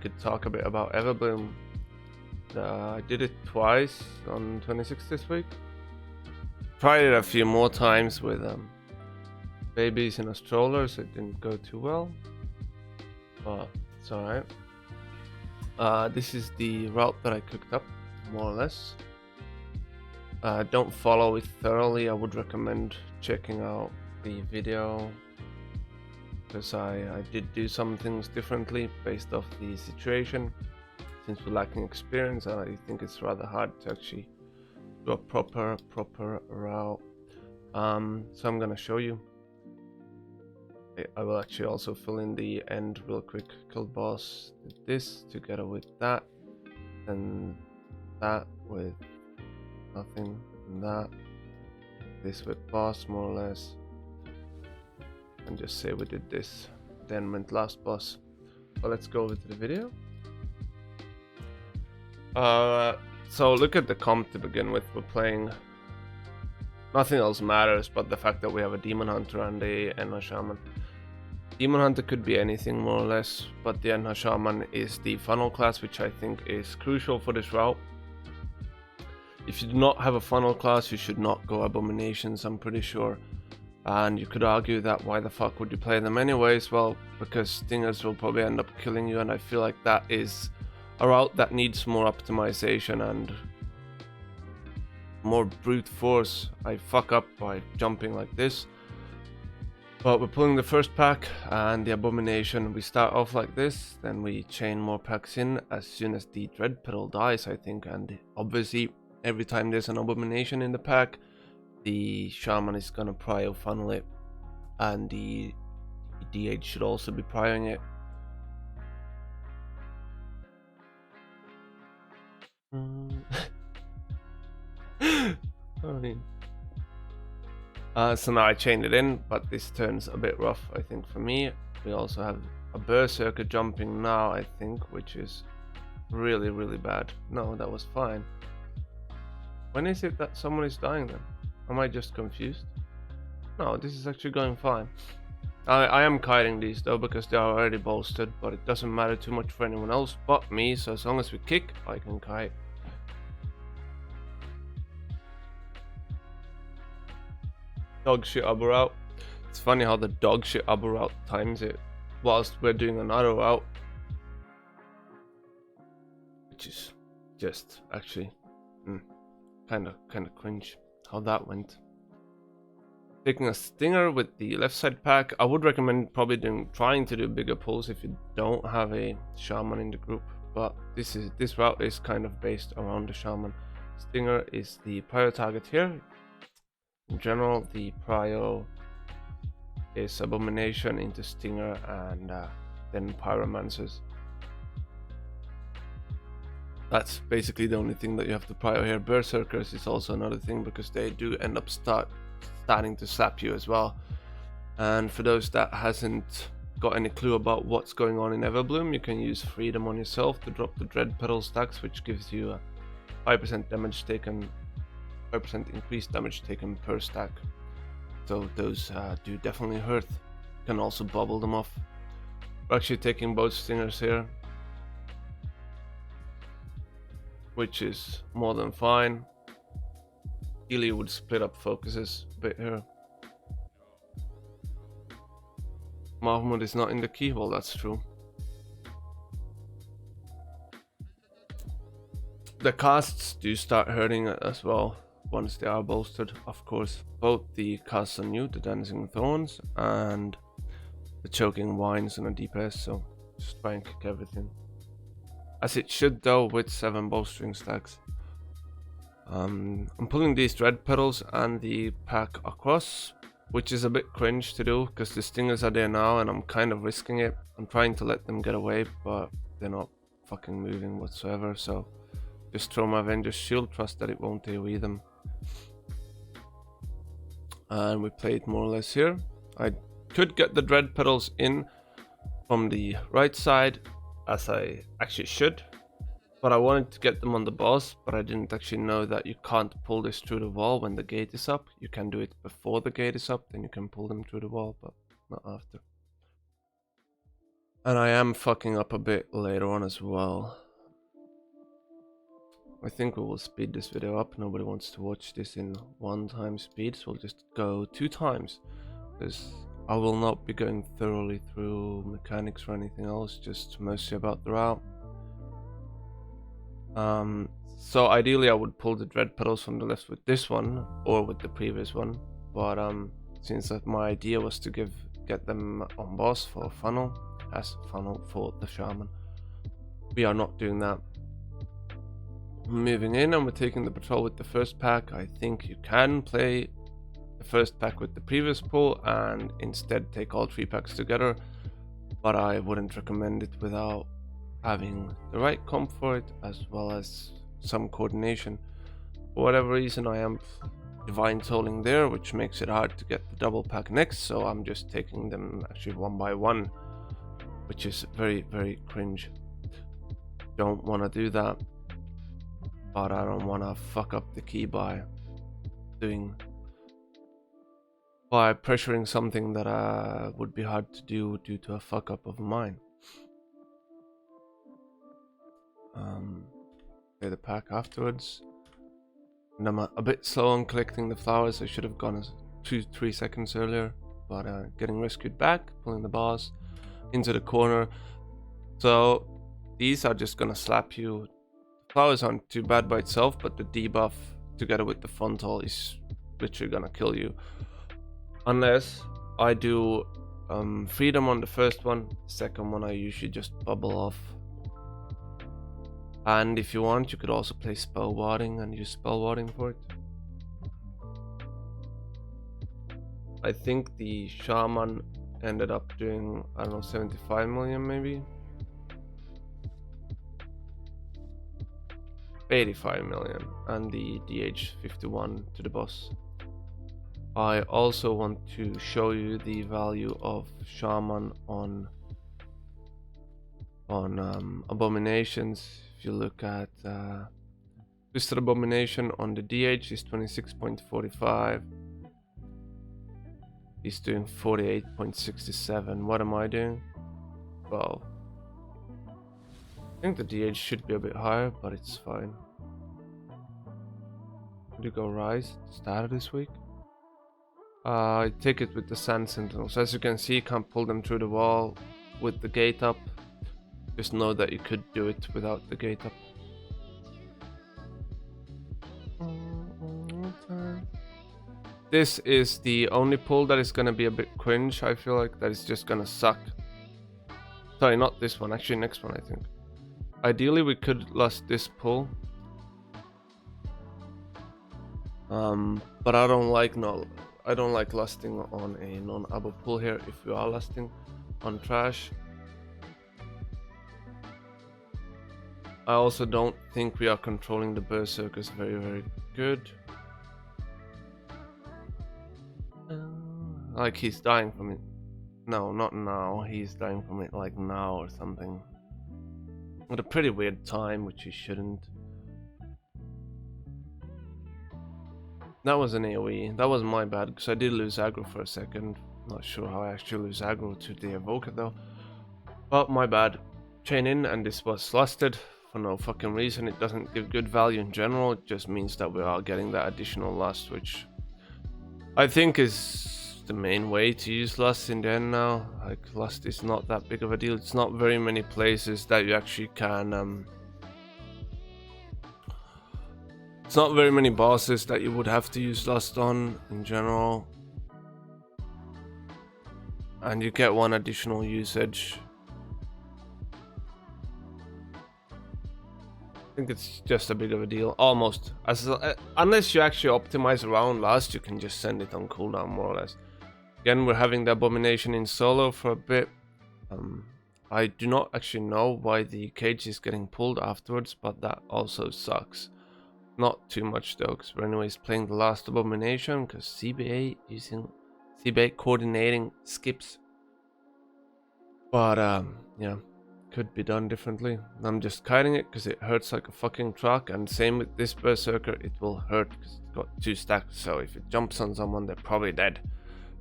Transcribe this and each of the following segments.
could talk a bit about Everbloom. I did it twice on 26 this week. Tried it a few more times with babies in a stroller, so it didn't go too well. But it's alright. This is the route that I cooked up, more or less. Don't follow it thoroughly. I would recommend checking out the video, because I did do some things differently based off the situation. Since we're lacking experience, I think it's rather hard to actually do a proper route. So I'm gonna show you. I will actually also fill in the end real quick. Killed boss, did this together with that, and that with nothing, and that, this with boss more or less, and just say we did this, then went last boss. So let's go over to the video. So look at the comp to begin with. We're playing, nothing else matters but the fact that we have a Demon Hunter and a Enha Shaman. Demon Hunter could be anything more or less, but the Enha Shaman is the funnel class, which I think is crucial for this route. If you do not have a funnel class, you should not go Abominations, I'm pretty sure. And you could argue that why the fuck would you play them anyways? Well, because Stingers will probably end up killing you, and I feel like that is a route that needs more optimization and more brute force. I fuck up by jumping like this. But we're pulling the first pack and the Abomination. We start off like this, then we chain more packs in as soon as the Dread Petal dies, I think. And obviously, every time there's an Abomination in the pack, the Shaman is gonna prio funnel it, and the DH should also be prioing it. So now I chained it in, but this turns a bit rough, I think, for me. We also have a Berserker jumping now, I think, which is really bad. No, that was fine. When is it that someone is dying then? Am I just confused? No, this is actually going fine. I am kiting these though, because they are already bolstered, but it doesn't matter too much for anyone else but me, so as long as we kick, I can kite. Dog shit Abu route. It's funny how the dog shit Abu route times it whilst we're doing another route, which is just actually kind of cringe how that went. Taking a Stinger with the left side pack. I would recommend probably trying to do bigger pulls if you don't have a Shaman in the group, but this route is kind of based around the Shaman. Stinger is the prio target here. In general, the prio is Abomination into Stinger, and then Pyromancers. That's basically the only thing that you have to prio here. Berserkers is also another thing, because they do end up starting to slap you as well. And for those that hasn't got any clue about what's going on in Everbloom, you can use Freedom on yourself to drop the Dread Petal stacks, which gives you a 5% damage taken, 5% increased damage taken per stack. So those do definitely hurt. You can also bubble them off. We're actually taking both Stingers here, which is more than fine. Ideally would split up focuses a bit here. Mahmoud is not in the key. Well, that's true. The casts do start hurting as well once they are bolstered, of course. Both the casts on you, the Dancing Thorns and the Choking Vines and a DPS, so just try and kick everything. As it should though, with 7 Bolstering stacks. I'm pulling these Dread Petals and the pack across, which is a bit cringe to do because the Stingers are there now and I'm kind of risking it. I'm trying to let them get away, but they're not fucking moving whatsoever, so just throw my Avenger's Shield, trust that it won't AoE them. And we play it more or less here. I could get the Dread Petals in from the right side, as I actually should, but I wanted to get them on the boss, but I didn't actually know that you can't pull this through the wall when the gate is up. You can do it before the gate is up, then you can pull them through the wall, but not after. And I am fucking up a bit later on as well. I think we will speed this video up. Nobody wants to watch this in 1 time speed, so we'll just go 2 times. Because I will not be going thoroughly through mechanics or anything else, just mostly about the route. So ideally I would pull the dread pedals from the left with this one, or with the previous one. But since that my idea was to get them on boss for funnel, as funnel for the shaman, we are not doing that. Moving in, and we're taking the patrol with the first pack. I think you can play the first pack with the previous pull and instead take all 3 packs together, but I wouldn't recommend it without having the right comp for it, as well as some coordination. For whatever reason, I am divine tolling there, which makes it hard to get the double pack next, so I'm just taking them actually 1 by 1, which is very, very cringe. Don't want to do that, but I don't want to fuck up the key by pressuring something that would be hard to do due to a fuck up of mine. Play the pack afterwards, and I'm a bit slow on collecting the flowers. I should have gone 2-3 seconds earlier, but getting rescued back, pulling the bars into the corner. So these are just gonna slap you. The flowers aren't too bad by itself, but the debuff together with the frontal is literally gonna kill you. Unless I do freedom on the first one, second one I usually just bubble off. And if you want, you could also play spell warding and use spell warding for it. I think the shaman ended up doing, I don't know, 75 million maybe? 85 million, and the DH 51 to the boss. I also want to show you the value of shaman on abominations. If you look at Twisted Abomination on the DH is 26.45. He's doing 48.67. What am I doing? 12. I think the DH should be a bit higher, but it's fine. Did you go Rise? Started this week? I take it with the Sand Sentinels. As you can see, you can't pull them through the wall with the gate up. Just know that you could do it without the gate up. This is the only pull that is gonna be a bit cringe. I feel like that is just gonna suck. Sorry, not this one. Actually, next one, I think. Ideally, we could lust this pull. But I don't like lusting on a non-abo pull here if we are lusting on trash. I also don't think we are controlling the berserkers very, very good. Like he's dying from it. No, not now. He's dying from it like now or something. At a pretty weird time, which he shouldn't. That was an AoE. That was my bad, because I did lose aggro for a second. Not sure how I actually lose aggro to the evoker though. But my bad. Chain in, and this was lusted for no fucking reason. It doesn't give good value in general. It just means that we are getting that additional lust, which I think is the main way to use lust in the end now. Like, lust is not that big of a deal. It's not very many places that you actually can it's not very many bosses that you would have to use lust on in general, and you get one additional usage. I think it's just a big of a deal, almost. Unless you actually optimize around lust, you can just send it on cooldown more or less. Again, we're having the abomination in solo for a bit. I do not actually know why the cage is getting pulled afterwards, but that also sucks. Not too much though, because we're anyways playing the last abomination, because CBA coordinating skips. But yeah, could be done differently. I'm just kiting it because it hurts like a fucking truck, and same with this berserker, it will hurt because it's got 2 stacks, so if it jumps on someone they're probably dead,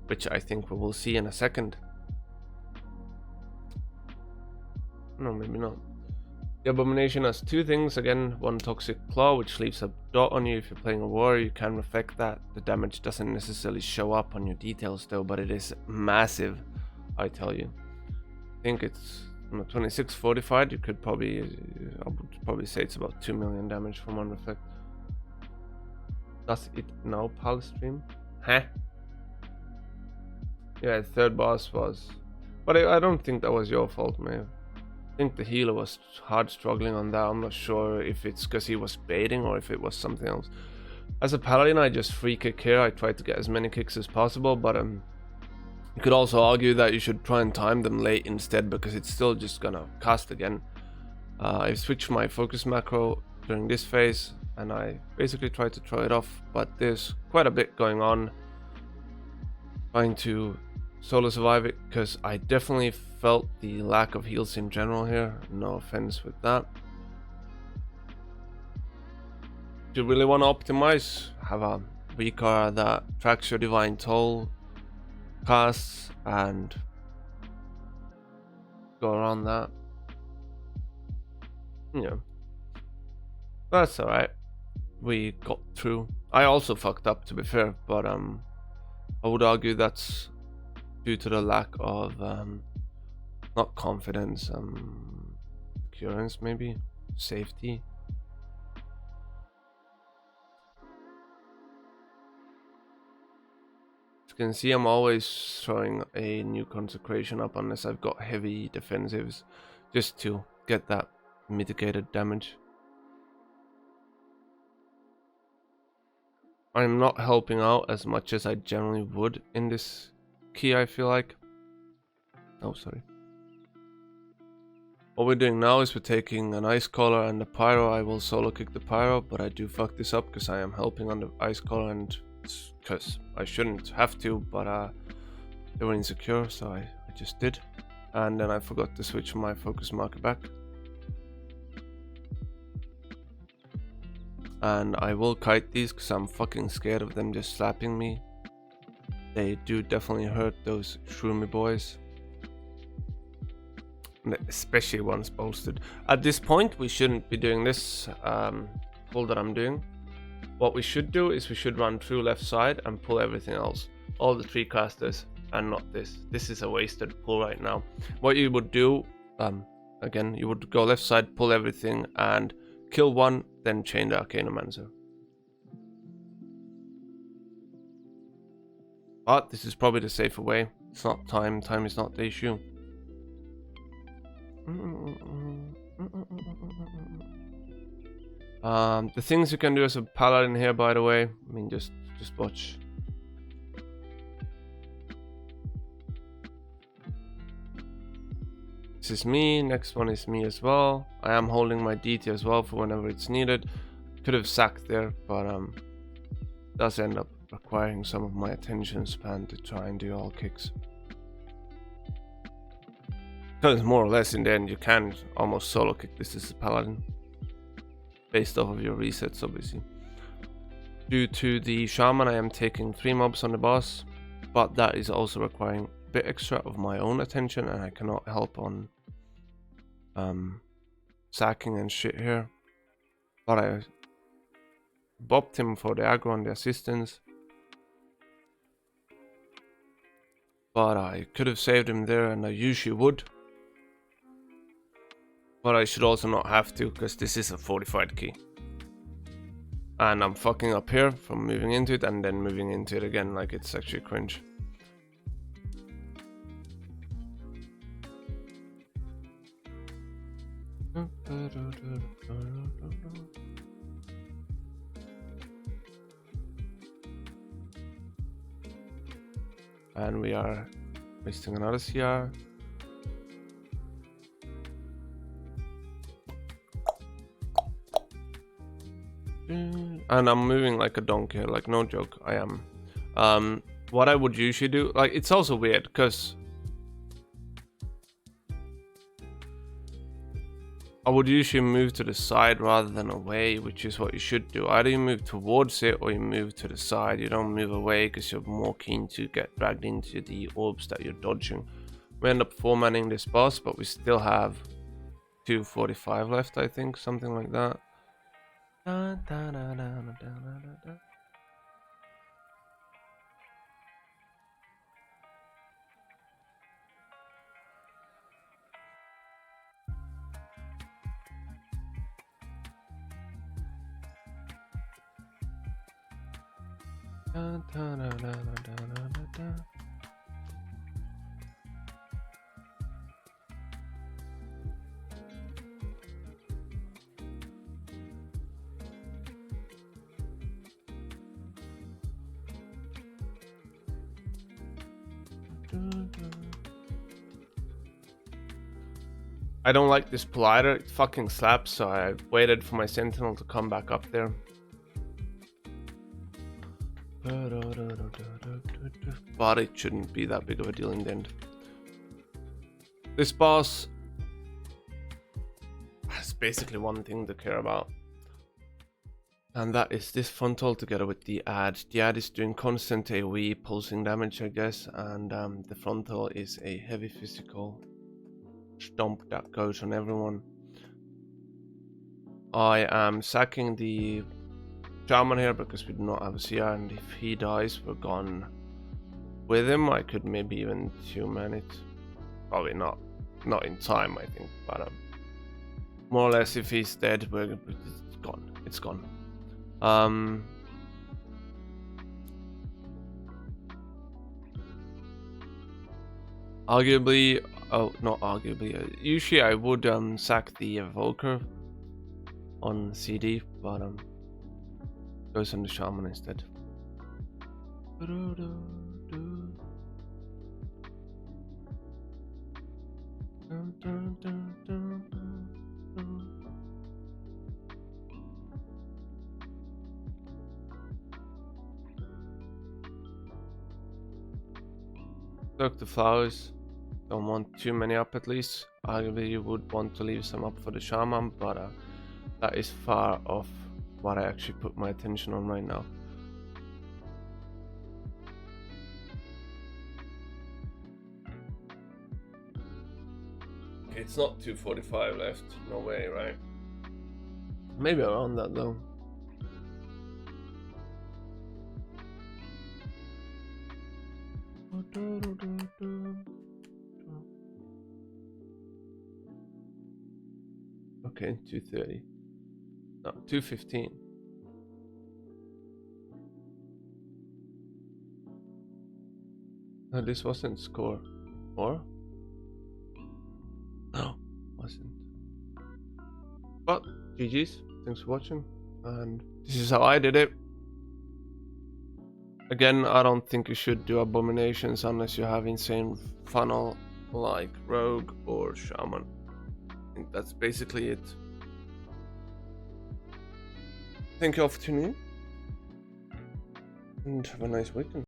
which I think we will see in a second. No, maybe not. The Abomination has two things. Again, one Toxic Claw, which leaves a dot on you. If you're playing a war, you can reflect that. The damage doesn't necessarily show up on your details though, but it is massive, I tell you. I think it's 26 fortified. You could probably, I would probably say it's about 2 million damage from one reflect. Does it now, Bolstering? Huh? Yeah, the third boss was, but I don't think that was your fault, man. I think the healer was hard struggling on that. I'm not sure if it's because he was baiting or if it was something else. As a paladin, I just free kick here. I try to get as many kicks as possible, but you could also argue that you should try and time them late instead, because it's still just gonna cast again. I switched my focus macro during this phase, and I basically tried to throw it off, but there's quite a bit going on trying to solo survive it, because I definitely felt the lack of heals in general here. No offense with that. If you really want to optimize, have a recur that tracks your divine toll casts and go around that. Yeah, that's alright. We got through. I also fucked up, to be fair, but I would argue that's due to the lack of not confidence, occurrence, maybe safety. As you can see, I'm always throwing a new consecration up unless I've got heavy defensives, just to get that mitigated damage. I'm not helping out as much as I generally would in this key, I feel like. Oh, sorry. What we're doing now is we're taking an ice collar and the pyro. I will solo kick the pyro, but I do fuck this up because I am helping on the ice collar, and it's because I shouldn't have to, but they were insecure, so I just did. And then I forgot to switch my focus marker back. And I will kite these because I'm fucking scared of them just slapping me. They do definitely hurt, those shroomy boys. Especially once bolstered. At this point, we shouldn't be doing this pull that I'm doing. What we should do is we should run through left side and pull everything else. All the 3 casters and not this. This is a wasted pull right now. What you would do, again, you would go left side, pull everything, and kill one, then chain the Arcanomancer. But this is probably the safer way. It's not time. Time is not the issue. The things you can do as a paladin here, by the way, I mean, just watch. This is me, next one is me as well. I am holding my DT as well for whenever it's needed. Could have sacked there, but does end up requiring some of my attention span to try and do all kicks. Because more or less in the end you can almost solo kick this as a paladin. Based off of your resets, obviously. Due to the shaman, I am taking 3 mobs on the boss, but that is also requiring a bit extra of my own attention, and I cannot help on sacking and shit here. But I bopped him for the aggro and the assistance. But I could have saved him there, and I usually would. But I should also not have to, because this is a fortified key. And I'm fucking up here from moving into it and then moving into it again, like it's actually cringe. And we are wasting another CR. And I'm moving like a donkey, like no joke, I am. What I would usually do, like, it's also weird because I would usually move to the side rather than away, which is what you should do. Either you move towards it or you move to the side. You don't move away because you're more keen to get dragged into the orbs that you're dodging. We end up 4-manning this boss, but we still have 2:45 left, I think, something like that. I don't like this Politer, it fucking slaps, so I waited for my Sentinel to come back up there. But it shouldn't be that big of a deal in the end. This boss has basically one thing to care about. And that is this frontal together with the ad. The ad is doing constant AoE pulsing damage, I guess, and the frontal is a heavy physical stomp that goes on everyone. I am sacking the Shaman here because we do not have a CR, and if he dies, we're gone with him. I could maybe even 2-man it. Probably not in time, I think, but more or less if he's dead, it's gone. It's gone. Arguably, oh, not arguably, usually I would sack the Evoker on CD, but goes on the Shaman instead. Soak the flowers. Don't want too many up at least. Arguably you would want to leave some up for the Shaman, but that is far off what I actually put my attention on right now. Okay, it's not 2:45 left. No way, right? Maybe around that though. Okay, 2:30. No, 2:15. No, this wasn't score. Or? No, wasn't. But GG's. Thanks for watching. And this is how I did it. Again, I don't think you should do abominations unless you have insane funnel like Rogue or Shaman. I think that's basically it. Thank you all for tuning in, and have a nice weekend.